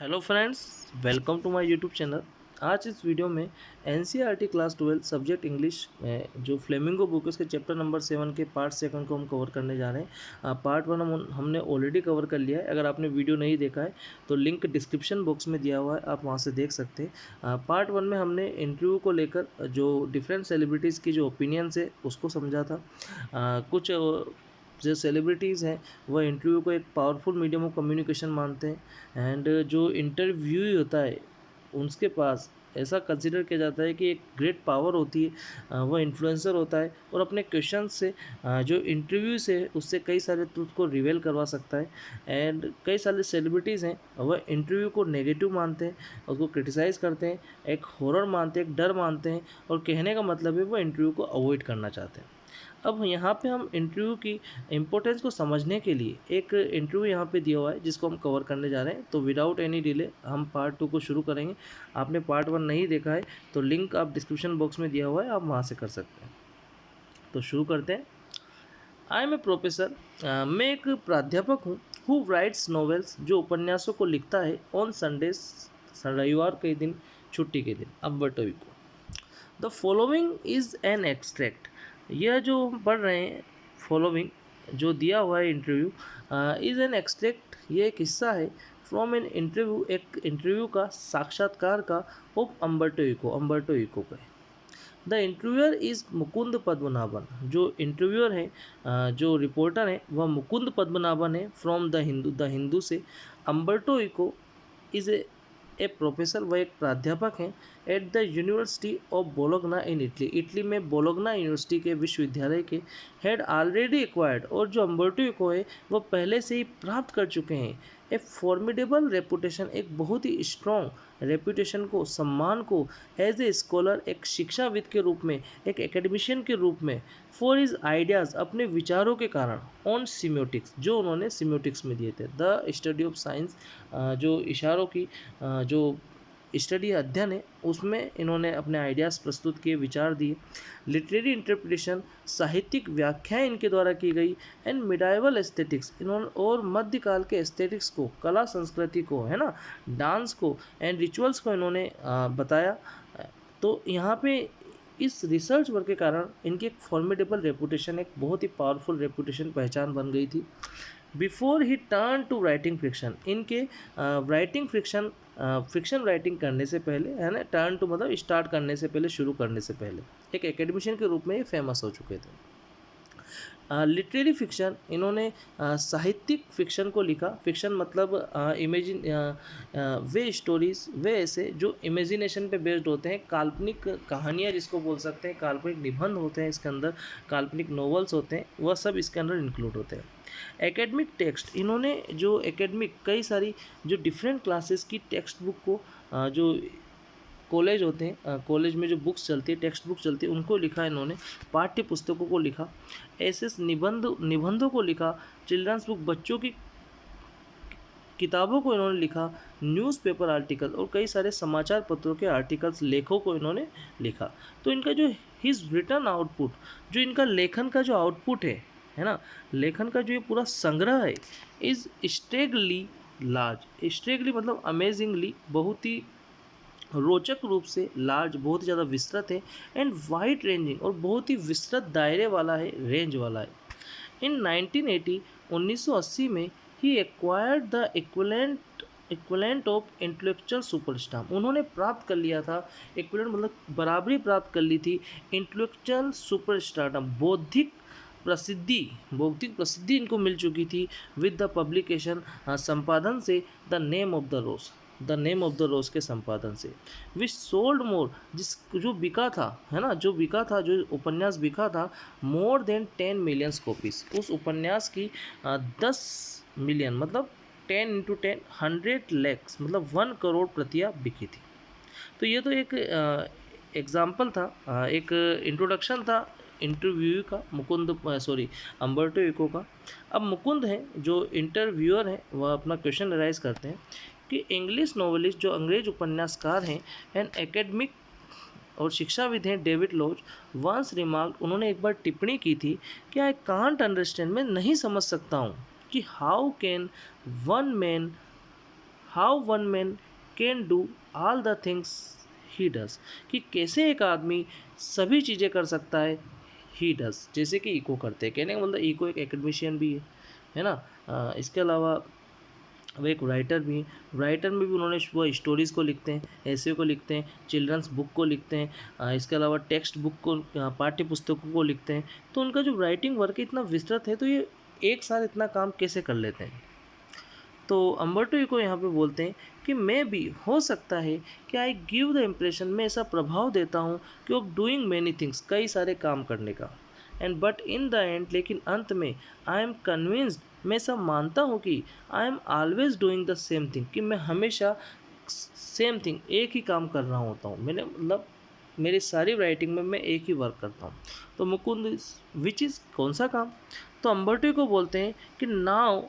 Hello friends, welcome to my YouTube channel. आज इस video में एनसीईआरटी क्लास 12 सब्जेक्ट इंग्लिश में जो फ्लेमिंगो बुक उसके चैप्टर नंबर 7 के पार्ट सेकंड को हम कवर करने जा रहे हैं। पार्ट 1 हमने ऑलरेडी कवर कर लिया है। अगर आपने वीडियो नहीं देखा है तो लिंक डिस्क्रिप्शन बॉक्स में दिया हुआ है, आप वहाँ से देख सकते हैं। पार्ट 1 में हमने इंटरव्यू को लेकर जो डिफरेंट सेलिब्रिटीज़ की जो ओपिनियंस है उसको समझा था। कुछ जो सेलिब्रिटीज़ हैं वह इंटरव्यू को एक पावरफुल मीडियम ऑफ कम्युनिकेशन मानते हैं, एंड जो इंटरव्यू होता है उसके पास ऐसा कंसिडर किया जाता है कि एक ग्रेट पावर होती है। वह इन्फ्लुएंसर होता है और अपने क्वेश्चन से जो इंटरव्यू से उससे कई सारे ट्रुथ को रिवेल करवा सकता है। एंड कई सारे सेलिब्रिटीज़ हैं वह इंटरव्यू को नेगेटिव मानते हैं, उसको क्रिटिसाइज़ करते हैं, एक हॉरर मानते हैं, एक डर मानते हैं, और कहने का मतलब है वह इंटरव्यू को अवॉइड करना चाहते हैं। अब यहाँ पे हम इंटरव्यू की इम्पोर्टेंस को समझने के लिए एक इंटरव्यू यहाँ पे दिया हुआ है जिसको हम कवर करने जा रहे हैं। तो विदाउट एनी डिले हम पार्ट 2 को शुरू करेंगे। आपने पार्ट 1 नहीं देखा है तो लिंक आप डिस्क्रिप्शन बॉक्स में दिया हुआ है, आप वहाँ से कर सकते हैं। तो शुरू करते हैं। आई एम ए प्रोफेसर, मैं एक प्राध्यापक हूँ हु राइट्स नॉवेल्स, जो उपन्यासों को लिखता है ऑन संडेज, रविवार के दिन, छुट्टी के दिन, Umberto Eco. The following is an extract, यह जो हम पढ़ रहे हैं फॉलोइंग जो दिया हुआ है इंटरव्यू इज़ एन एक्सट्रैक्ट, ये एक हिस्सा है फ्रॉम एन इंटरव्यू, एक इंटरव्यू का, साक्षात्कार का, ऑफ अम्बर्टो इको का है। The interviewer is Mukund Padmanabhan, जो इंटरव्यूअर है जो रिपोर्टर है वह मुकुंद पद्मनाभन है, फ्रॉम द हिंदू से। Umberto Eco is a professor, वह एक प्राध्यापक हैं at the university of Bologna in Italy, Italy में बोलोग्ना यूनिवर्सिटी के विश्वविद्यालय के। हैड ऑलरेडी एक्वायर्ड, और जो अम्बर्टो इको है वह पहले से ही प्राप्त कर चुके हैं, ए फॉर्मिडेबल रेपुटेशन, एक बहुत ही स्ट्रॉन्ग रेपुटेशन को, सम्मान को, एज ए स्कॉलर, एक शिक्षाविद के रूप में, एक एकेडमिशियन के रूप में, फॉर हिज आइडियाज़, अपने विचारों के कारण, ऑन सीमियोटिक्स, जो उन्होंने सीमियोटिक्स में दिए थे, द स्टडी ऑफ साइंस, जो इशारों की जो स्टडी अध्ययन है उसमें इन्होंने अपने आइडियाज़ प्रस्तुत किए, विचार दिए। लिटरेरी इंटरप्रिटेशन, साहित्यिक व्याख्याएं इनके द्वारा की गई। एंड मिडाइवल एस्थेटिक्स, इन्होंने और मध्यकाल के एस्थेटिक्स को, कला संस्कृति को, है ना, डांस को, एंड रिचुअल्स को इन्होंने बताया। तो यहाँ पे इस रिसर्च वर्क के कारण इनकी एक फॉर्मिडेबल रेपुटेशन, एक बहुत ही पावरफुल रेपुटेशन, पहचान बन गई थी। Before he turn to writing fiction, इनके राइटिंग फिक्शन राइटिंग करने से पहले, है ना, टर्न टू मतलब स्टार्ट करने से पहले, शुरू करने से पहले एक एकेडमिशियन के रूप में ये फेमस हो चुके थे। लिटरेरी फिक्शन, इन्होंने साहित्यिक फिक्शन को लिखा। फिक्शन मतलब इमेजिन वे स्टोरीज, वे ऐसे जो इमेजिनेशन पे बेस्ड होते हैं, काल्पनिक कहानियाँ जिसको बोल सकते हैं, काल्पनिक निबंध होते हैं इसके अंदर, काल्पनिक नॉवेल्स होते हैं, वह सब इसके अंदर इंक्लूड होते हैं। एकेडमिक टेक्स्ट, इन्होंने जो एकेडमिक कई सारी जो डिफरेंट क्लासेस की टेक्स्ट बुक को, जो कॉलेज होते हैं, कॉलेज में जो बुक्स चलती है, टेक्स्ट बुक चलती है, उनको लिखा इन्होंने। पाठ्य पुस्तकों को लिखा, ऐसे निबंधों को लिखा, चिल्ड्रंस बुक, बच्चों की किताबों को इन्होंने लिखा, न्यूज़पेपर आर्टिकल और कई सारे समाचार पत्रों के आर्टिकल्स, लेखों को इन्होंने लिखा। तो इनका जो हिज रिटर्न आउटपुट, जो इनका लेखन का जो आउटपुट है ना, लेखन का जो ये पूरा संग्रह है, इज़ स्ट्रेगली लार्ज। स्ट्रेगली मतलब अमेजिंगली, बहुत ही रोचक रूप से, लार्ज बहुत ही ज़्यादा विस्तृत है, एंड वाइड रेंजिंग और बहुत ही विस्तृत दायरे वाला है, रेंज वाला है। इन 1980 1980 में ही acquired the equivalent of intellectual superstar, उन्होंने प्राप्त कर लिया था, इक्विवेलेंट मतलब बराबरी प्राप्त कर ली थी, इंटेलेक्चुअल सुपरस्टारडम, बौद्धिक प्रसिद्धि इनको मिल चुकी थी, विद द पब्लिकेशन, संपादन से, द नेम ऑफ द रोज के संपादन से, विच सोल्ड मोर, जो बिका था, है ना, जो बिका था, जो उपन्यास बिका था, मोर देन 10 मिलियंस कॉपीज, उस उपन्यास की 10 मिलियन मतलब 10 इंटू 10 100 लैक्स मतलब 1 करोड़ प्रतियां बिकी थी। तो ये तो एक एग्जाम्पल था, एक इंट्रोडक्शन था इंटरव्यू का, अम्बर्टो इको का। अब मुकुंद हैं जो इंटरव्यूअर हैं, वह अपना क्वेश्चन राइज करते हैं कि इंग्लिश नॉवेलिस्ट, जो अंग्रेज उपन्यासकार हैं, एंड एकेडमिक और शिक्षाविद हैं, डेविड लॉज वंस रिमार्क, उन्होंने एक बार टिप्पणी की थी कि आई कांट अंडरस्टैंड, मैं नहीं समझ सकता हूँ कि how one man can do all the things he does, कि कैसे एक आदमी सभी चीज़ें कर सकता है, ही डज, जैसे कि इको करते हैं। कहने का मतलब इको एक एकेडमिशियन भी है ना। इसके अलावा वो एक राइटर भी हैं। राइटर में भी उन्होंने वो स्टोरीज़ को लिखते हैं, ऐसे को लिखते हैं, चिल्ड्रंस बुक को लिखते हैं, इसके अलावा टेक्स्ट बुक को, पाठ्य पुस्तकों को लिखते हैं। तो उनका जो राइटिंग वर्क इतना विस्तृत है, तो ये एक साथ इतना काम कैसे कर लेते हैं। तो अम्बर्टो इको यहाँ पे बोलते हैं कि मैं भी हो सकता है कि आई गिव द इम्प्रेशन, मैं ऐसा प्रभाव देता हूँ कि ऑफ डूइंग मैनी थिंग्स, कई सारे काम करने का, and but in the end, लेकिन अंत में आई एम कन्विंस्ड, मैं ऐसा मानता हूँ कि I am always doing the same thing, कि मैं हमेशा सेम थिंग, एक ही काम कर रहा होता हूँ। मैंने मतलब मेरी सारी राइटिंग में मैं एक ही वर्क करता हूँ। तो मुकुंद विच इज़, कौन सा काम। तो अम्बर्टो को बोलते हैं कि now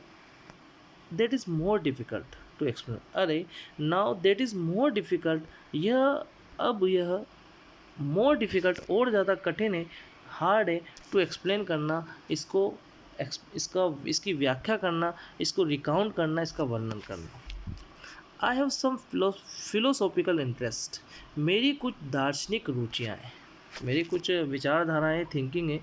that is more difficult to explain, अरे now that is more difficult, यह मोर डिफ़िकल्ट, और ज़्यादा कठिन है, हार्ड है, टू एक्सप्लेन करना, इसकी व्याख्या करना, इसको रिकाउंट करना, इसका वर्णन करना। I have some philosophical interest, मेरी कुछ दार्शनिक रुचियाँ हैं, मेरी कुछ विचारधाराएँ, थिंकिंग है।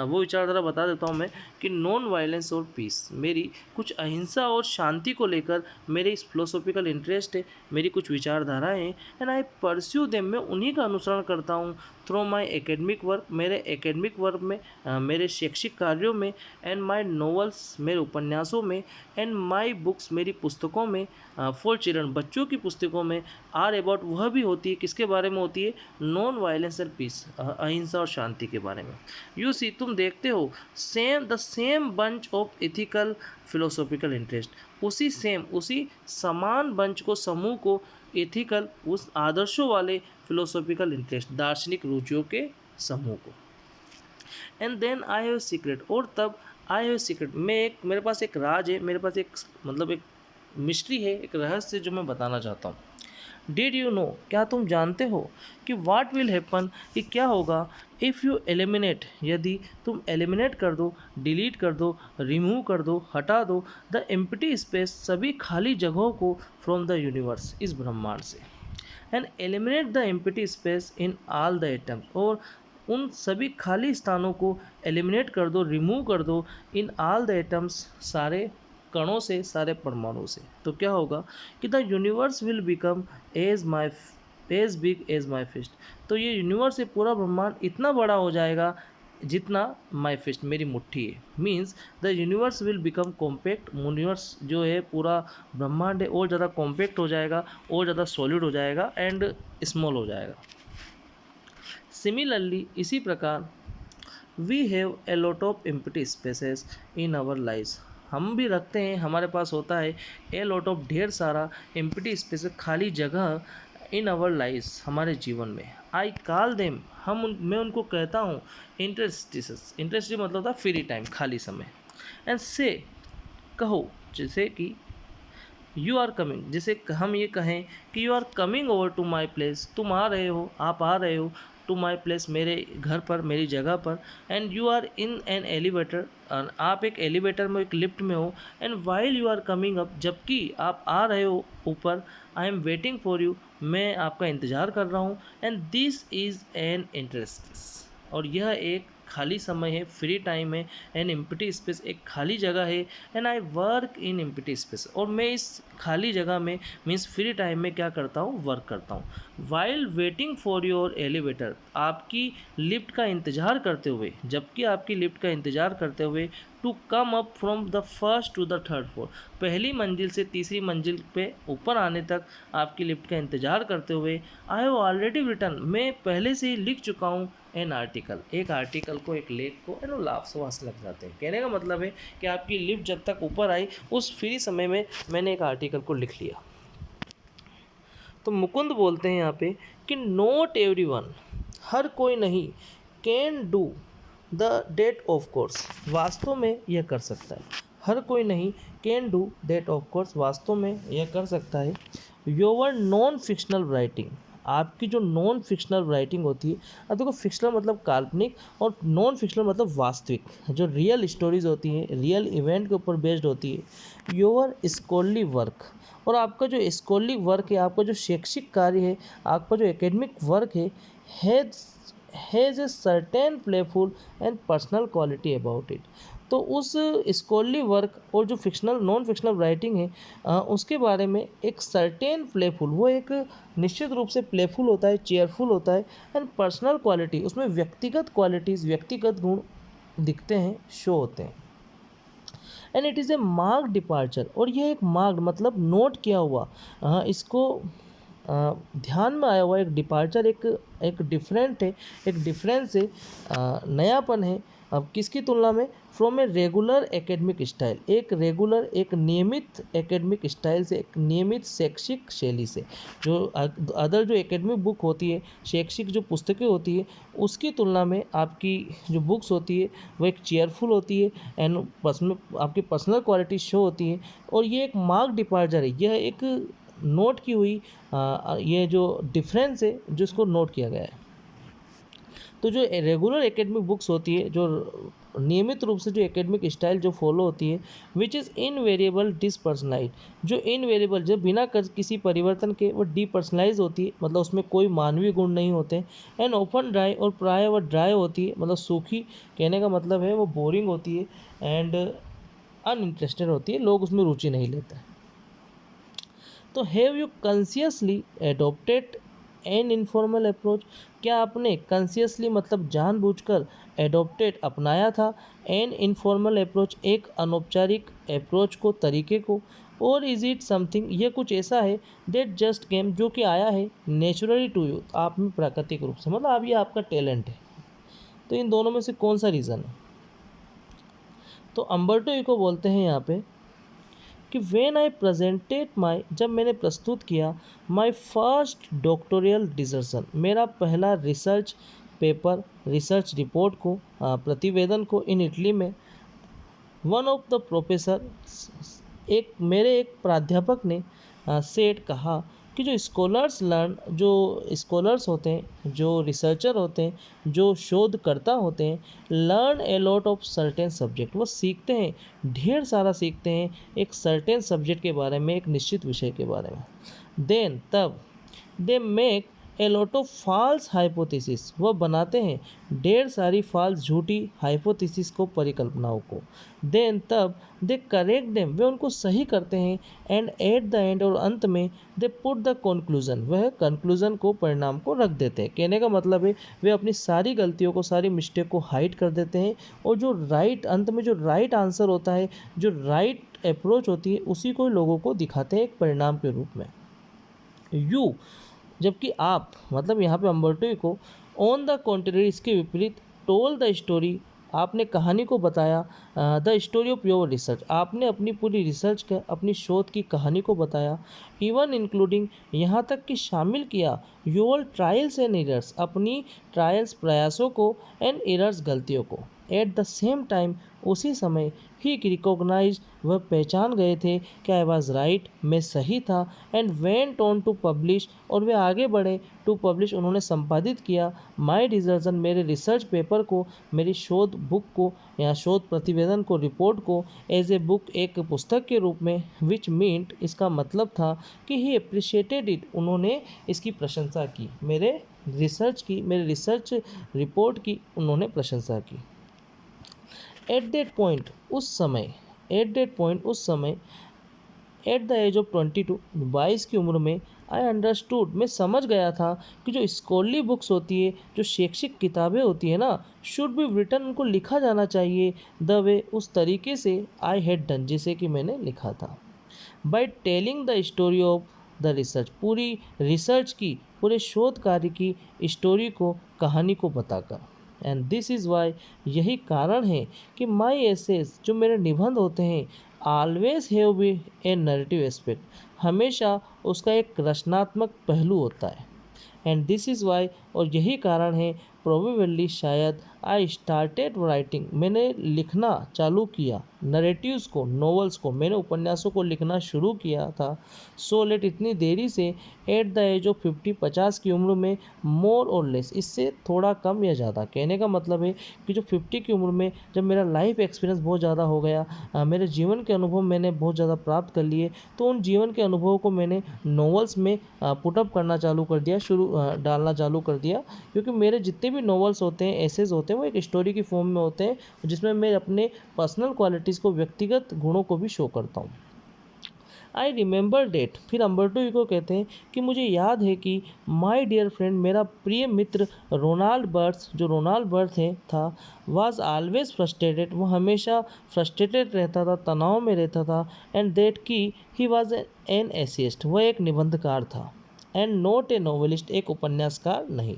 वो विचारधारा बता देता हूँ मैं कि नॉन वायलेंस और पीस, मेरी कुछ अहिंसा और शांति को लेकर मेरे इस फिलोसॉफिकल इंटरेस्ट है, मेरी कुछ विचारधाराएँ हैं, एंड आई परस्यू देम, मैं उन्हीं का अनुसरण करता हूँ थ्रू माई एकेडमिक वर्क, मेरे एकेडमिक वर्क में, मेरे शैक्षिक कार्यों में, एंड माई नॉवेल्स, मेरे उपन्यासों में, एंड माई बुक्स, मेरी पुस्तकों में, फॉर चिल्ड्रन, बच्चों की पुस्तकों में, आर अबाउट, वह भी होती है, किसके बारे में होती है, नॉन वायलेंस एंड पीस, अहिंसा और शांति के बारे में। यू सी, तुम देखते हो, the same bunch of ethical philosophical interest, उसी समान बंच को, समूह को, एथिकल, उस आदर्शों वाले फिलोसॉफिकल इंटरेस्ट, दार्शनिक रुचियों के समूह को। And then I have secret, और तब आई हैव सीक्रेट, मेरे पास एक राज है, मेरे पास एक मतलब एक मिस्ट्री है, एक रहस्य जो मैं बताना चाहता हूँ। डिड यू नो, क्या तुम जानते हो कि वाट विल हैपन, कि क्या होगा, इफ़ यू एलिमिनेट, यदि तुम एलिमिनेट कर दो, डिलीट कर दो, रिमूव कर दो, हटा दो, द एम्प्टी स्पेस, सभी खाली जगहों को, फ्रॉम द यूनिवर्स, इस ब्रह्मांड से, and eliminate the empty space in all the atoms, और उन सभी खाली स्थानों को एलिमिनेट कर दो, रिमूव कर दो, इन ऑल द एटम्स, सारे कणों से, सारे परमाणु से। तो क्या होगा कि the universe will become as big as my fist, तो ये यूनिवर्स, ये पूरा ब्रह्मांड इतना बड़ा हो जाएगा जितना माई फिस्ट, मेरी मुट्ठी है। Means the universe will become compact, universe जो है पूरा ब्रह्मांड है और ज़्यादा कॉम्पैक्ट हो जाएगा, और ज़्यादा सॉलिड हो जाएगा, एंड स्मॉल हो जाएगा। सिमिलरली, इसी प्रकार, we have a lot of empty spaces in our lives, हम भी रखते हैं, हमारे पास होता है ए लॉट ऑफ, ढेर सारा, एम्प्टी स्पेस, खाली जगह, इन आवर लाइव्स, हमारे जीवन में। आई कॉल देम, मैं उनको कहता हूँ इंटरस्टिसेस, इंटरस्टिस मतलब था फ्री टाइम, खाली समय, एंड से, कहो, जैसे कि यू आर कमिंग, जैसे हम ये कहें कि you are coming over to my place, तुम आ रहे हो, आप आ रहे हो, टू माई प्लेस, मेरे घर पर, मेरी जगह पर, and you are in an elevator, आप एक एलिवेटर में, एक लिफ्ट में हो, and while you are coming up, जबकि आप आ रहे हो ऊपर, I am waiting for you, मैं आपका इंतज़ार कर रहा हूँ, and this is an interest, और यह एक खाली समय है, फ्री टाइम है, एन एम्प्टी स्पेस, एक खाली जगह है, and I work in empty space, और मैं इस खाली जगह में, मीन्स फ्री टाइम में क्या करता हूँ, वर्क करता हूँ। While waiting for your elevator, आपकी लिफ्ट का इंतज़ार करते हुए, जबकि आपकी लिफ्ट का इंतज़ार करते हुए, to come up from the first to the third floor, पहली मंजिल से तीसरी मंजिल पे ऊपर आने तक आपकी लिफ्ट का इंतज़ार करते हुए, आई हैव ऑलरेडी रिटन, मैं पहले से ही लिख चुका हूँ, एन आर्टिकल, एक आर्टिकल को, एक लेख को, एनो लाभ सुहास लग जाते हैं। कहने का मतलब है कि आपकी लिफ्ट जब तक ऊपर आई, उस फ्री समय में मैंने एक आर्टिकल को लिख लिया। तो मुकुंद बोलते हैं यहाँ पे कि नॉट एवरीवन, हर कोई नहीं, can do the that of course, वास्तव में यह कर सकता है, हर कोई नहीं, can do that of course, वास्तव में यह कर सकता है। योर नॉन फिक्शनल राइटिंग, आपकी जो नॉन फिक्शनल राइटिंग होती है, अब देखो फिक्शनल मतलब काल्पनिक और नॉन फिक्शनल मतलब वास्तविक, जो रियल स्टोरीज होती हैं, रियल इवेंट के ऊपर बेस्ड होती है, योर स्कॉलरली वर्क, और आपका जो स्कॉलरली वर्क है, आपका जो शैक्षिक कार्य है, आपका जो एकेडमिक वर्क है, has a certain playful and personal quality about it. तो उस स्कॉलरली वर्क और जो फिक्शनल नॉन फिक्शनल राइटिंग है, उसके बारे में एक सर्टेन प्लेफुल, वो एक निश्चित रूप से प्लेफुल होता है, चेयरफुल होता है, एंड पर्सनल क्वालिटी, उसमें व्यक्तिगत क्वालिटीज़, व्यक्तिगत गुण दिखते हैं, शो होते हैं। And it is a mark departure, और यह एक मार्क मतलब नोट किया हुआ, इसको ध्यान में आया हुआ एक डिपार्चर, एक डिफरेंट है, एक डिफरेंस है, नयापन है। अब किसकी तुलना में? From a regular academic style, एक रेगुलर, एक नियमित एकेडमिक स्टाइल से, एक नियमित शैक्षिक शैली से। जो अदर जो एकेडमिक बुक होती है, शैक्षिक जो पुस्तकें होती है, उसकी तुलना में आपकी जो बुक्स होती है वो एक चेयरफुल होती है, एंड पर्सनल, आपकी पर्सनल क्वालिटी शो होती है। और ये एक मार्क डिपार्चर है, यह एक नोट की हुई ये जो डिफरेंस है, जो इसको नोट किया गया है। तो जो रेगुलर एकेडमिक बुक्स होती है, जो नियमित रूप से जो एकेडमिक स्टाइल जो फॉलो होती है, विच इज़ इनवेरिएबल डिसपर्सनलाइज, जो इनवेरिएबल, जो बिना किसी परिवर्तन के वो डीपर्सनलाइज होती है, मतलब उसमें कोई मानवीय गुण नहीं होते। एंड ओपन ड्राई, और प्राय वह ड्राई होती है, मतलब सूखी, कहने का मतलब है वो बोरिंग होती है, एंड अनइंटरेस्टेड होती है, लोग उसमें रुचि नहीं लेते। तो have you consciously adopted an informal approach, क्या आपने कॉन्शियसली मतलब जानबूझकर एडोप्टेड अपनाया था एन इनफॉर्मल अप्रोच, एक अनौपचारिक अप्रोच को, तरीके को, और इज इट समथिंग, ये कुछ ऐसा है डेट जस्ट केम, जो कि आया है नेचुरली टू यू, आप में प्राकृतिक रूप से, मतलब अब ये आपका टैलेंट है। तो इन दोनों में से कौन सा रीज़न है? तो अम्बर्टो इको बोलते हैं यहाँ पे कि व्हेन आई प्रेजेंटेड माई, जब मैंने प्रस्तुत किया माई फर्स्ट डॉक्टोरियल डिसर्शन, मेरा पहला रिसर्च पेपर, रिसर्च रिपोर्ट को, प्रतिवेदन को, इन इटली में, वन ऑफ द प्रोफेसर, एक प्राध्यापक ने सेठ कहा कि जो स्कॉलर्स लर्न, जो स्कॉलर्स होते हैं, जो रिसर्चर होते हैं, जो शोधकर्ता होते हैं, learn A lot of certain subject, वो सीखते हैं, ढेर सारा सीखते हैं एक सर्टेन सब्जेक्ट के बारे में, एक निश्चित विषय के बारे में। देन तब they make a lot of false hypothesis, वह बनाते हैं ढेर सारी फॉल्स, झूठी हाइपोथेसिस को, परिकल्पनाओं को। देन तब दे करेक्ट देम, वे उनको सही करते हैं। एंड एट द एंड, और अंत में, दे पुट द कंक्लूजन, वह कंक्लूजन को, परिणाम को रख देते हैं। कहने का मतलब है वे अपनी सारी गलतियों को, सारी मिस्टेक को हाइड कर देते हैं, और जो राइट, अंत में जो राइट आंसर होता है, जो राइट अप्रोच होती है, उसी को लोगों को दिखाते हैं एक परिणाम के रूप में। यू, जबकि आप, मतलब यहाँ पे Umberto Eco, on the contrary, इसके विपरीत, टोल द स्टोरी, आपने कहानी को बताया, the story of your research, आपने अपनी पूरी रिसर्च का, अपनी शोध की कहानी को बताया, इवन इंक्लूडिंग, यहाँ तक कि शामिल किया, योर ट्रायल्स एंड एरर्स, अपनी ट्रायल्स, प्रयासों को, एंड एरर्स, गलतियों को। एट द सेम टाइम, उसी समय, ही रिकॉग्नाइज, वह पहचान गए थे कि आई वॉज राइट, मैं सही था। And went on to publish, और वे आगे बढ़े, टू पब्लिश, उन्होंने संपादित किया, माई डिजर्शन, मेरे रिसर्च पेपर को, मेरी शोध बुक को, या शोध प्रतिवेदन को, रिपोर्ट को, एज ए बुक, एक पुस्तक के रूप में, विच मीन्ट, इसका मतलब था कि ही अप्रिशिएटेड इट, उन्होंने इसकी प्रशंसा की, मेरे रिसर्च की, मेरे रिसर्च रिपोर्ट की उन्होंने प्रशंसा की। एट दैट पॉइंट, उस समय, एट दैट पॉइंट, उस समय, एट द एज ऑफ 22, 22 की उम्र में, आई अंडरस्टूड, मैं समझ गया था कि जो स्कॉलरली बुक्स होती है, जो शैक्षिक किताबें होती है ना, शुड बी रिटन, उनको लिखा जाना चाहिए, द वे, उस तरीके से, आई हैड डन, जैसे कि मैंने लिखा था, by telling the story of the research, पूरी रिसर्च की, पूरे शोध कार्य की स्टोरी को, कहानी को बताकर। एंड दिस इज़ वाई, यही कारण है कि माई एसेस, जो मेरे निबंध होते हैं, always have be a narrative aspect, हमेशा उसका एक रचनात्मक पहलू होता है। एंड दिस इज़ वाई, और यही कारण है, प्रोबेबली, शायद, आई स्टार्टेड राइटिंग, मैंने लिखना चालू किया, नरेटिव्स को, नॉवेल्स को, मैंने उपन्यासों को लिखना शुरू किया था। सो लेट, इतनी देरी से, एट द एज ऑफ 50 की उम्र में, मोर और लेस, इससे थोड़ा कम या ज़्यादा। कहने का मतलब है कि जो 50 की उम्र में जब मेरा लाइफ एक्सपीरियंस बहुत ज़्यादा हो गया, मेरे जीवन के अनुभव मैंने बहुत ज़्यादा प्राप्त कर लिए, तो उन जीवन के अनुभवों को मैंने नॉवेल्स में पुटअप करना चालू कर दिया, डालना चालू कर दिया। क्योंकि मेरे जितने भी नॉवेल्स होते हैं, एसेज होते हैं, वो एक स्टोरी की फॉर्म में होते हैं, जिसमें मैं अपने पर्सनल क्वालिटीज़ को, व्यक्तिगत गुणों को भी शो करता हूँ। आई रिमेंबर डेट, फिर अम्बर्टो इको कहते हैं कि मुझे याद है कि माई डियर फ्रेंड, मेरा प्रिय मित्र रोनाल्ड बर्थ, जो रोनाल्ड बर्थ है था, वाज ऑलवेज फ्रस्ट्रेटेड, वो हमेशा फ्रस्ट्रेटेड रहता था, तनाव में रहता था। एंड दैट कि ही वॉज एन एसेइस्ट, वह एक निबंधकार था। एंड नॉट ए नॉवेलिस्ट, एक उपन्यासकार नहीं।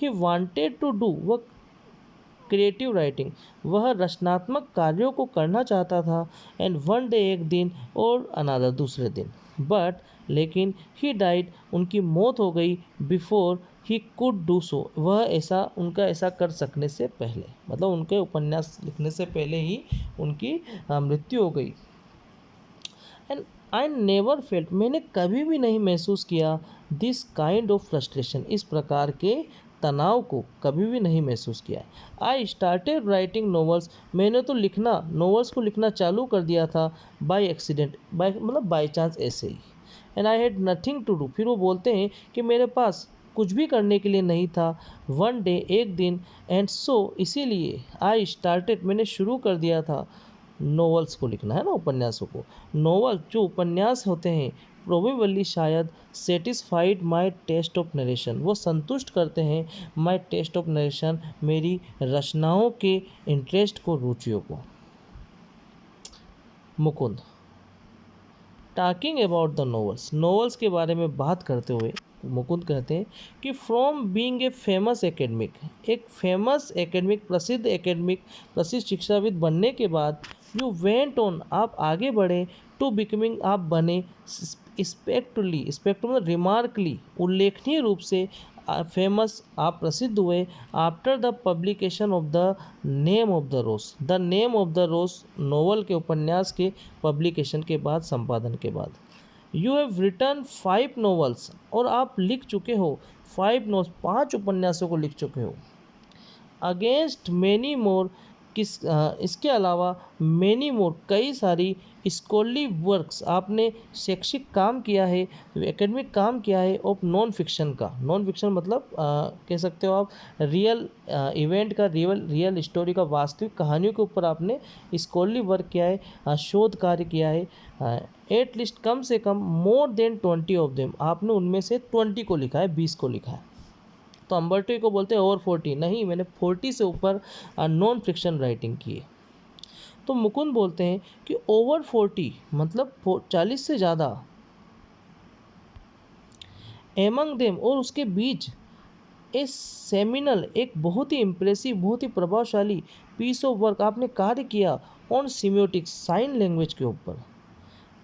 ही वांटेड टू डू, वह क्रिएटिव राइटिंग, वह रचनात्मक कार्यों को करना चाहता था। एंड वन डे, एक दिन, और अनादर, दूसरे दिन, बट, लेकिन, ही डाइड, उनकी मौत हो गई, before he could do so, वह ऐसा, उनका ऐसा कर सकने से पहले, मतलब उनके उपन्यास लिखने से पहले ही उनकी मृत्यु हो गई। एंड आई नेवर फेल्ट, मैंने कभी भी नहीं महसूस किया, दिस काइंड ऑफ फ्रस्ट्रेशन, इस प्रकार के तनाव को कभी भी नहीं महसूस किया। आई स्टार्टेड राइटिंग नॉवेल्स, मैंने तो लिखना, नॉवेल्स को लिखना चालू कर दिया था, बाय एक्सीडेंट, बाय मतलब बाय चांस, ऐसे ही। And I had nothing to do, फिर वो बोलते हैं कि मेरे पास कुछ भी करने के लिए नहीं था, वन डे, एक दिन, एंड सो, इसीलिए, आई स्टार्टेड, मैंने शुरू कर दिया था नॉवेल्स को लिखना, है ना, उपन्यासों को। नॉवल जो उपन्यास होते हैं, प्रोबेबली, शायद, satisfied my taste of narration, वो संतुष्ट करते हैं माई टेस्ट ऑफ नरेशन, मेरी रचनाओं के इंटरेस्ट को, रुचियों को। Mukund, talking about the novels, novels के बारे में बात करते हुए मुकुंद कहते हैं कि from being a famous academic, एक फेमस एकेडमिक, प्रसिद्ध एकेडमिक, प्रसिद्ध शिक्षाविद बनने के बाद, यू वेंट ऑन, आप आगे बढ़े, टू बिकमिंग, आप बने, स्पेक्टली, स्पेक्ट मतलब रिमार्कली, उल्लेखनीय रूप से, फेमस, आप प्रसिद्ध हुए, after the publication of the name of the rose, the name of the rose, novel के, उपन्यास के पब्लिकेशन के बाद, संपादन के बाद। यू हैव रिटन 5 नॉवेल्स, और आप लिख चुके हो 5 नॉवेल्स, 5 उपन्यासों को लिख चुके हो। अगेंस्ट मैनी मोर, इसके अलावा मैनी मोर, कई सारी स्कॉलरली वर्क्स, आपने शैक्षिक काम किया है, एकेडमिक काम किया है, ऑफ नॉन फिक्शन का, नॉन फिक्शन मतलब कह सकते हो आप रियल इवेंट का, रियल स्टोरी का, वास्तविक कहानियों के ऊपर आपने स्कॉलरली वर्क किया है, शोध कार्य किया है। एटलीस्ट, कम से कम, मोर देन 20 ऑफ देम, आपने उनमें से 20 को लिखा है, 20 को लिखा है। तो अम्बर्टो को बोलते हैं ओवर 40, नहीं, मैंने 40 से ऊपर नॉन फिक्शन राइटिंग की है। तो मुकुंद बोलते हैं कि ओवर 40 मतलब 40 से ज़्यादा, एमंग देम, और उसके बीच, ए सेमिनल, एक बहुत ही इम्प्रेसिव, बहुत ही प्रभावशाली पीस ऑफ वर्क आपने कार्य किया ऑन सिम्योटिक्स, साइन लैंग्वेज के ऊपर।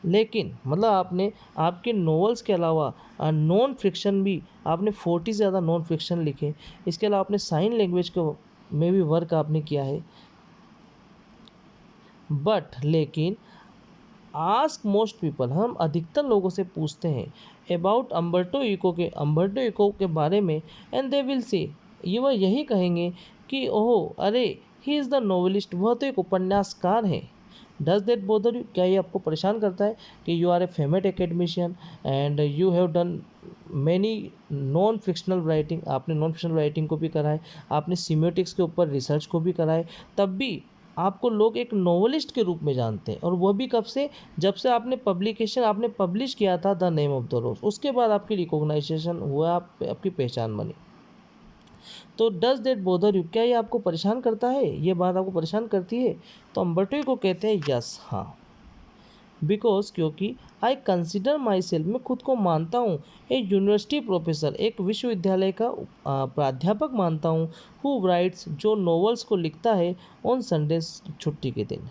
लेकिन मतलब आपने, आपके नॉवेल्स के अलावा नॉन फिक्शन भी आपने 40 से ज़्यादा नॉन फिक्शन लिखे, इसके अलावा आपने साइन लैंग्वेज को में भी वर्क आपने किया है। बट, लेकिन, आस्क मोस्ट पीपल, हम अधिकतर लोगों से पूछते हैं, अबाउट अम्बर्टो इको के बारे में, एंड दे विल से, ये वह यही कहेंगे कि ओह, अरे, ही इज़ द नॉवेलिस्ट, वह तो एक उपन्यासकार है। डज दैट बोदर यू, क्या ये आपको परेशान करता है कि you are a famous academician and you have done many non fictional writing, आपने नॉन फिक्शनल राइटिंग को भी करा है, आपने सीमियोटिक्स के ऊपर रिसर्च को भी करा है, तब भी आपको लोग एक नॉवेलिस्ट के रूप में जानते हैं, और वह भी कब से, जब से आपने पब्लिश किया था द नेम ऑफ द रोज, उसके बाद आपकी रिकॉग्नाइजेशन हुआ, आपकी पहचान बनी। तो डज दैट बोदर यू, क्या ये आपको परेशान करता है, ये बात आपको परेशान करती है? तो अम्बर्टो को कहते हैं यस, हाँ, बिकॉज, क्योंकि, आई कंसिडर माई सेल्फ, मैं खुद को मानता हूँ, ए यूनिवर्सिटी प्रोफेसर, एक विश्वविद्यालय का प्राध्यापक मानता हूँ, हु राइट्स, जो नॉवेल्स को लिखता है, ऑन संडे, छुट्टी के दिन,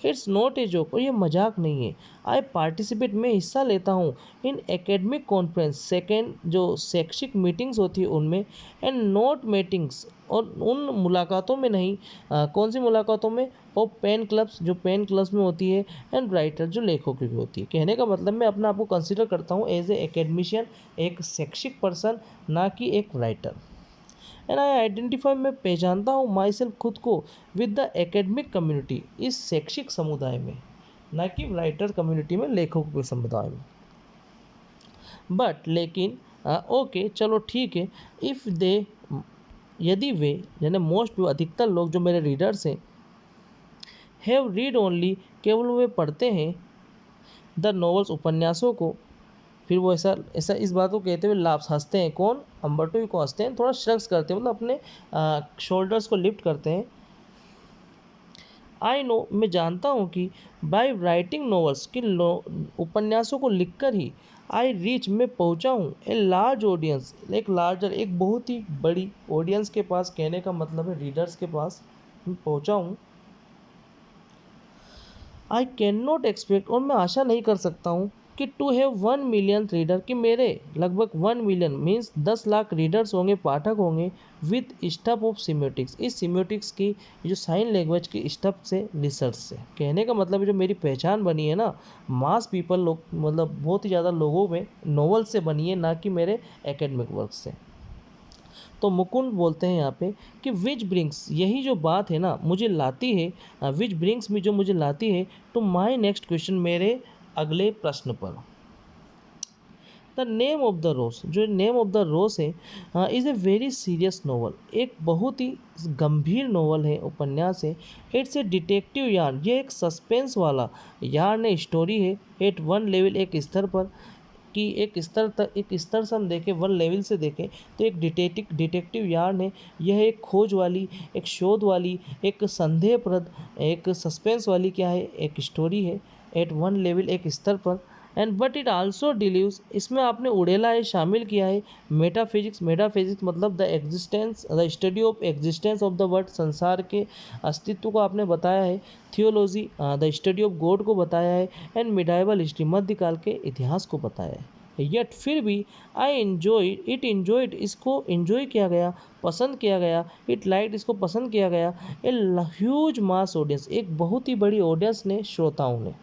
इट्स नॉट ए जोक, और ये मजाक नहीं है। आई पार्टिसिपेट, मैं हिस्सा लेता हूँ इन एकेडमिक कॉन्फ्रेंस, सेकेंड जो शैक्षिक मीटिंग्स होती है उनमें, एंड नोट मीटिंग्स, और उन मुलाकातों में नहीं, कौन सी मुलाकातों में, और पेन क्लब्स, जो पेन क्लब्स में होती है, एंड राइटर, जो लेखकों की भी होती है। कहने का मतलब मैं अपने आप को कंसिडर करता हूँ एज ए एकेडमिशियन, एक शैक्षिक पर्सन, ना कि एक राइटर। एंड आई आइडेंटिफाई, मैं पहचानता हूँ माई सेल्फ, खुद को, विद द एकेडमिक कम्युनिटी, इस शैक्षिक समुदाय में, ना कि राइटर कम्युनिटी में, लेखकों के समुदाय में। बट लेकिन ओके चलो ठीक है, इफ़ दे, यदि वे, यानी मोस्ट, अधिकतर लोग जो मेरे रीडर्स हैं, हैव रीड ओनली, केवल वे पढ़ते हैं, द नॉवेल्स, उपन्यासों को, फिर वो ऐसा ऐसा इस बात को कहते हुए लाभ हंसते हैं, कौन, अम्बर्टो को हंसते हैं, थोड़ा श्रग्स करते हैं, मतलब अपने शोल्डर्स को लिफ्ट करते हैं। आई नो, मैं जानता हूँ कि बाय राइटिंग नॉवेल्स, कि उपन्यासों को लिखकर ही, आई रीच, मैं पहुँचा हूँ, ए लार्ज ऑडियंस, एक लार्जर, एक बहुत ही बड़ी ऑडियंस के पास, कहने का मतलब है रीडर्स के पास मैं पहुँचा हूँ। आई कैन नॉट एक्सपेक्ट, और मैं आशा नहीं कर सकता हूँ कि टू हैव 1 मिलियन रीडर, कि मेरे लगभग 1 मिलियन मीन्स 10 लाख रीडर्स होंगे, पाठक होंगे, विद स्टफ ऑफ सीमियोटिक्स, इस सीमियोटिक्स की, जो साइन लैंग्वेज की स्टफ से, रिसर्च से। कहने का मतलब जो मेरी पहचान बनी है ना, मास पीपल लोग, मतलब बहुत ही ज़्यादा लोगों में, नॉवल से बनी है, ना कि मेरे एकेडमिक वर्क से। तो मुकुंद बोलते हैं यहाँ पे कि विच ब्रिंग्स, यही जो बात है ना मुझे लाती है, विच ब्रिंग्स में, जो मुझे लाती है, टू माई नेक्स्ट क्वेश्चन, मेरे अगले प्रश्न पर। द नेम ऑफ द रोज, जो नेम ऑफ द रोज है, is a very serious novel, एक बहुत ही गंभीर नॉवल है, उपन्यास है। इट्स ए डिटेक्टिव यार्न, ये एक सस्पेंस वाला यार्न है, स्टोरी है। एट वन लेवल, एक स्तर पर, कि एक स्तर तक, एक स्तर से हम देखें, वन लेवल से देखें तो एक डिटेक्टिव यार्न है। यह एक खोज वाली, एक शोध वाली, एक संदेहप्रद, एक सस्पेंस वाली क्या है, एक स्टोरी है, एट वन लेवल, एक स्तर पर। एंड बट इट आल्सो डिलीव्स, इसमें आपने उड़ेला है, शामिल किया है, मेटाफिजिक्स, मेटाफिजिक्स मतलब the existence, the study of existence of the world, संसार के अस्तित्व को आपने बताया है। Theology, the study of God को बताया है। एंड मिडाइवल हिस्ट्री, मध्यकाल के इतिहास को बताया है। यट फिर भी आई इन्जॉयड, इसको इन्जॉय किया गया, पसंद किया गया। इट लाइक, इसको पसंद किया गया। ए ह्यूज मास ऑडियंस, एक बहुत ही बड़ी ऑडियंस ने, श्रोताओं ने,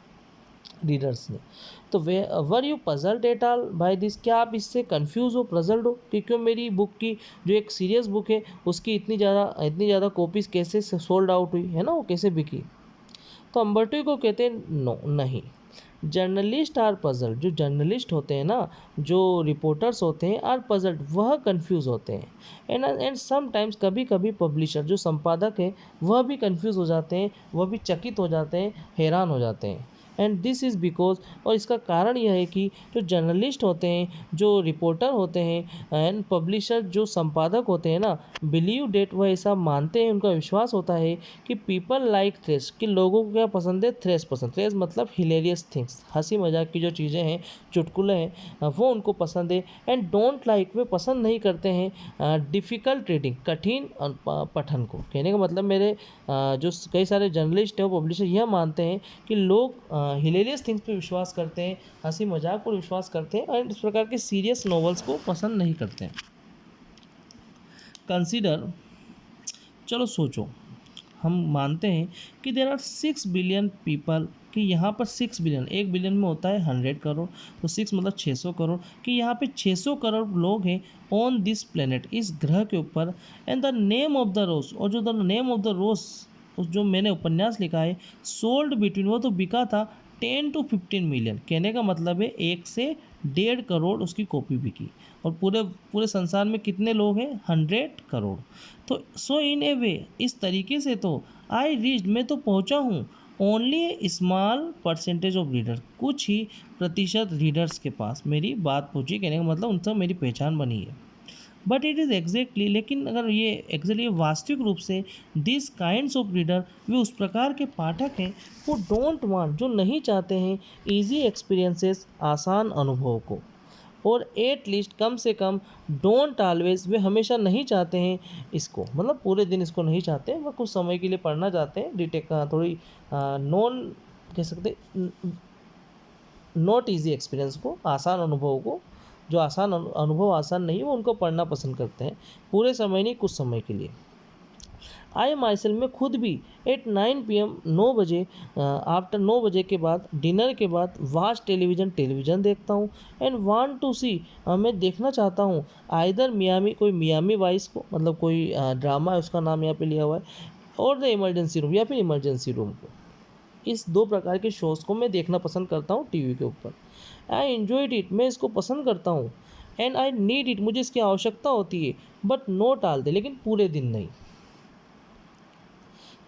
रीडर्स ने। तो वे were you puzzled at all by this, क्या आप इससे कंफ्यूज हो, पजल्ड हो कि क्यों मेरी बुक की, जो एक सीरियस बुक है, उसकी इतनी ज़्यादा कॉपीज़ कैसे सोल्ड आउट हुई है ना, वो कैसे बिकी। तो अम्बर्टो को कहते हैं नो, नहीं। जर्नलिस्ट आर पजल्ड, जो जर्नलिस्ट होते हैं ना, जो रिपोर्टर्स होते हैं, आर पजल्ड, वह कंफ्यूज होते हैं। एंड समटाइम्स, कभी कभी पब्लिशर, जो संपादक है, वह भी कंफ्यूज हो जाते हैं, वह भी चकित हो जाते हैं, हैरान हो जाते हैं। एंड दिस इज़ बिकॉज, और इसका कारण यह है कि जो जर्नलिस्ट होते हैं, जो रिपोर्टर होते हैं, एंड पब्लिशर, जो संपादक होते हैं ना, बिलीव डेट, वह ऐसा मानते हैं, उनका विश्वास होता है कि पीपल लाइक थ्रेस, कि लोगों को क्या पसंद है, थ्रेस पसंद, थ्रेस मतलब हिलेरियस थिंग्स, हंसी मजाक की जो चीज़ें हैं, चुटकुले हैं, वो उनको पसंद है। एंड डोंट लाइक, वे पसंद नहीं करते हैं डिफ़िकल्ट रीडिंग, कठिन पठन को। कहने का मतलब मेरे जो कई सारे जर्नलिस्ट हैं, वो पब्लिशर यह मानते हैं कि लोग हिलेरियस थिंग्स पे विश्वास करते हैं, हंसी मजाक पर विश्वास करते हैं, और इस प्रकार के सीरियस नॉवेल्स को पसंद नहीं करते हैं। कंसीडर, चलो सोचो, हम मानते हैं कि देर आर 6 बिलियन पीपल, कि यहाँ पर 6 बिलियन, 1 बिलियन में होता है 100 करोड़, तो 6 मतलब 600 करोड़, कि यहाँ पे 600 करोड़ लोग हैं ऑन दिस प्लेनेट, इस ग्रह के ऊपर। And the name of the rose, और जो the name of the rose, उस जो मैंने उपन्यास लिखा है, सोल्ड बिटवीन, वो तो बिका था 10 to 15 मिलियन। कहने का मतलब है 1 से 1.5 करोड़ उसकी कॉपी बिकी, और पूरे संसार में कितने लोग हैं, 100 करोड़। तो सो इन ए वे, इस तरीके से तो आई रीच, मैं तो पहुंचा हूँ, only A small percentage of reader, कुछ ही प्रतिशत रीडर्स के पास मेरी बात पहुँची। कहने का मतलब उनसे मेरी पहचान बनी है। बट इट इज़ एग्जैक्टली, लेकिन अगर ये एग्जैक्टली वास्तविक रूप से, दिस काइंड्स ऑफ रीडर, वे उस प्रकार के पाठक हैं, वो डोंट वांट, जो नहीं चाहते हैं, ईजी एक्सपीरियंसेस, आसान अनुभव को, और एट लीस्ट कम से कम डोंट ऑलवेज, वे हमेशा नहीं चाहते हैं इसको, मतलब पूरे दिन इसको नहीं चाहते, वह कुछ समय के लिए पढ़ना चाहते हैं, डिटेक थोड़ी नॉन कह सकते नॉट ईजी एक्सपीरियंस को, आसान अनुभव को, जो आसान अनुभव आसान नहीं है वो उनको पढ़ना पसंद करते हैं, पूरे समय नहीं कुछ समय के लिए। आई माइसेल मैं खुद भी एट 9 PM 9 बजे आफ्टर 9 बजे के बाद डिनर के बाद वाच टेलीविज़न देखता हूँ एंड वांट टू सी, मैं देखना चाहता हूँ आइदर मियामी, कोई मियामी वाइस को, मतलब कोई ड्रामा है उसका नाम यहाँ पे लिया हुआ है, और द इमरजेंसी रूम, या फिर इमरजेंसी रूम को। इस दो प्रकार के शोज़ को मैं देखना पसंद करता हूँ टीवी के ऊपर। आई एन्जॉयड इट, मैं इसको पसंद करता हूँ, एंड आई नीड इट, मुझे इसकी आवश्यकता होती है, बट नॉट ऑल डे, लेकिन पूरे दिन नहीं।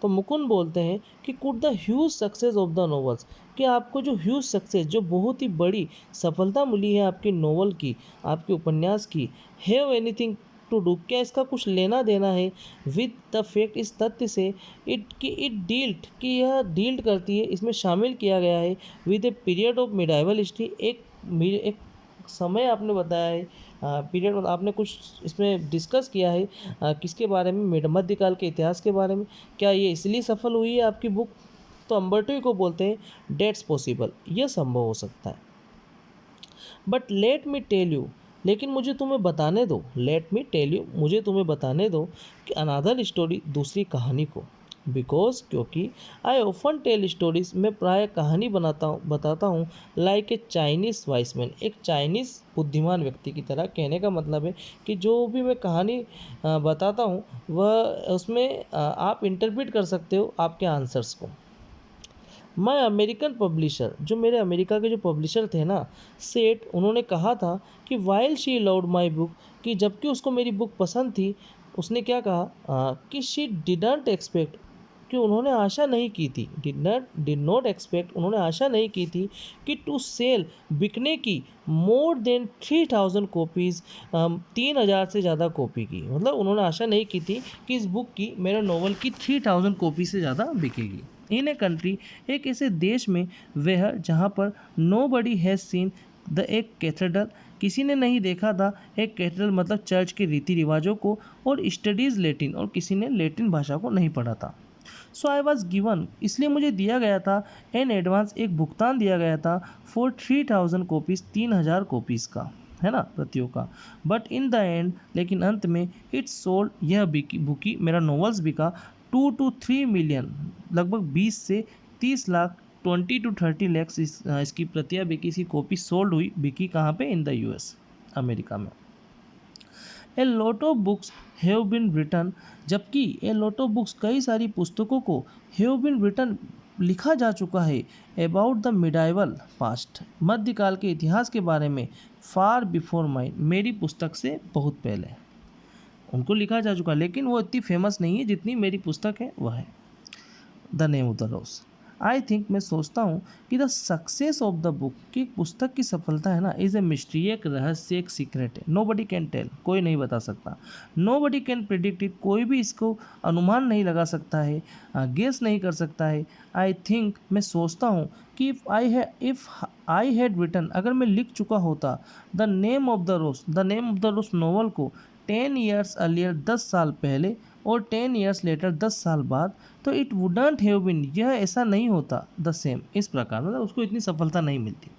तो मुकुंद बोलते हैं कि could the huge success of the novels, कि आपको जो ह्यूज सक्सेस, जो बहुत ही बड़ी सफलता मिली है आपकी नॉवल की, आपके उपन्यास की, हैव एनीथिंग टू डू, क्या इसका कुछ लेना देना है विद द फैक्ट, इस तथ्य से, इट डील्ड, कि यह डील्ड करती है, इसमें शामिल किया गया है with a period of medieval history, एक समय आपने बताया है, पीरियड मतलब आपने कुछ इसमें डिस्कस किया है, किसके बारे में, मध्यकाल के इतिहास के बारे में। क्या ये इसलिए सफल हुई है आपकी बुक? तो अम्बर्टो इको बोलते हैं डेट्स पॉसिबल, यह संभव हो सकता है, but let me tell you, लेकिन मुझे तुम्हें बताने दो, लेट मी टेल यू, मुझे तुम्हें बताने दो कि अनदर स्टोरी, दूसरी कहानी को, बिकॉज, क्योंकि आई ऑफन टेल स्टोरीज, मैं प्राय कहानी बताता हूँ लाइक ए चाइनीज़ वाइसमैन, एक चाइनीज़ बुद्धिमान व्यक्ति की तरह। कहने का मतलब है कि जो भी मैं कहानी बताता हूँ वह उसमें आप इंटरप्रेट कर सकते हो आपके आंसर्स को। मैं अमेरिकन पब्लिशर, जो मेरे अमेरिका के जो पब्लिशर थे ना, सेठ, उन्होंने कहा था कि while she loved my book, कि जबकि उसको मेरी बुक पसंद थी, उसने क्या कहा कि शी डिडंट एक्सपेक्ट, कि उन्होंने आशा नहीं की थी, डिड नॉट एक्सपेक्ट, उन्होंने आशा नहीं की थी कि टू सेल, बिकने की, मोर देन 3000 कॉपीज़, 3000 से ज़्यादा कॉपी की, मतलब उन्होंने आशा नहीं की थी कि इस बुक की, मेरे नॉवल की 3000 कॉपी से ज़्यादा बिकेगी। इन ए कंट्री, एक ऐसे देश में, वह जहाँ पर nobody has seen the एक कैथेड्रल, किसी ने नहीं देखा था एक कैथेड्रल, मतलब चर्च के रीति रिवाजों को, और स्टडीज़ लैटिन, और किसी ने लैटिन भाषा को नहीं पढ़ा था। सो आई वॉज गिवन, इसलिए मुझे दिया गया था एन एडवांस, एक भुगतान दिया गया था फॉर 3000 कॉपीज़, 3000 कॉपीज़ का, है ना, प्रतियों का। बट इन द एंड, लेकिन अंत में, इट्स सोल्ड, यह बुकी मेरा नॉवेल्स बिका 2 to 3 मिलियन, लगभग 20 से 30 लाख, 20 to 30 लैक्स इसकी प्रतियां बिकी, इसकी कॉपी सोल्ड हुई, बिकी कहाँ पे, इन द US, अमेरिका में। A lot of books have been written, जबकि ए लॉट ऑफ बुक्स, कई सारी पुस्तकों को, हैव बिन रिटन, लिखा जा चुका है, अबाउट द मिडाइवल पास्ट, मध्यकाल के इतिहास के बारे में, फार बिफोर माइन, मेरी पुस्तक से बहुत पहले उनको लिखा जा चुका, लेकिन वो इतनी फेमस नहीं है जितनी मेरी पुस्तक है वह है the name of the rose. I think, मैं सोचता हूँ कि the success of the book, की पुस्तक की सफलता है ना, इज़ ए मिस्ट्री, एक रहस्य, एक सीक्रेट है। नो बडी कैन टेल, कोई नहीं बता सकता। Nobody can predict it, कोई भी इसको अनुमान नहीं लगा सकता है, गेस नहीं कर सकता है। आई थिंक, मैं सोचता हूँ कि इफ़ आई हैड रिटन, अगर मैं लिख चुका होता the name of the rose novel को 10 ईयर्स अर्लियर, 10 साल पहले, और 10 ईयर्स लेटर, 10 साल बाद, तो इट वुडंट हैव बीन, यह ऐसा नहीं होता, द सेम, इस प्रकार, मतलब उसको इतनी सफलता नहीं मिलती।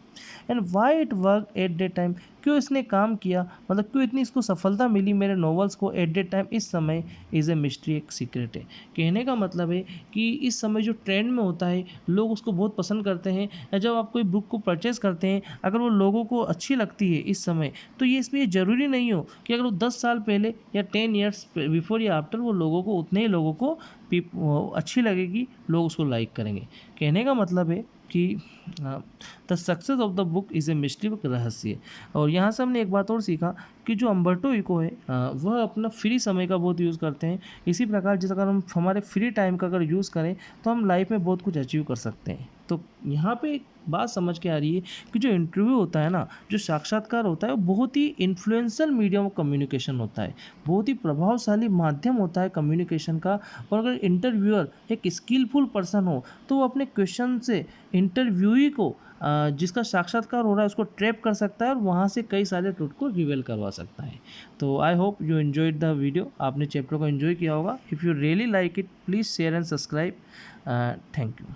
And why it work at that time, क्यों इसने काम किया, मतलब क्यों इतनी इसको सफलता मिली मेरे नॉवेल्स को एट दैट टाइम, इस समय, इज़ ए मिस्ट्री, एक सीक्रेट है। कहने का मतलब है कि इस समय जो ट्रेंड में होता है, लोग उसको बहुत पसंद करते हैं, या जब आप कोई बुक को परचेज़ करते हैं, अगर वो लोगों को अच्छी लगती है इस समय, तो ये इसमें ज़रूरी नहीं हो कि अगर वो 10 साल पहले या 10 ईयर्स बिफोर या आफ्टर, वो लोगों को, उतने ही लोगों को अच्छी लगेगी, लोग उसको लाइक करेंगे। कहने का मतलब है कि the success of the book is a mystery, एक रहस्य। और यहाँ से हमने एक बात और सीखा कि जो अम्बर्टो इको है वह अपना फ्री समय का बहुत यूज़ करते हैं। इसी प्रकार जिस अगर हम हमारे फ्री टाइम का अगर यूज़ करें तो हम लाइफ में बहुत कुछ अचीव कर सकते हैं। तो यहाँ पे बात समझ के आ रही है कि जो इंटरव्यू होता है ना, जो साक्षात्कार होता है, वो बहुत ही इन्फ्लुएंशियल मीडियम ऑफ कम्युनिकेशन होता है, बहुत ही प्रभावशाली माध्यम होता है कम्युनिकेशन का। और अगर इंटरव्यूअर एक स्किलफुल पर्सन हो तो वो अपने क्वेश्चन से इंटरव्यूई को जिसका साक्षात्कार हो रहा है उसको ट्रैप कर सकता है और वहाँ से कई सारे ट्रूथ को रिवील करवा सकता है। तो I hope you enjoyed the video. आपने चैप्टर को एंजॉय किया होगा। If you really like it, please share and subscribe. Thank you.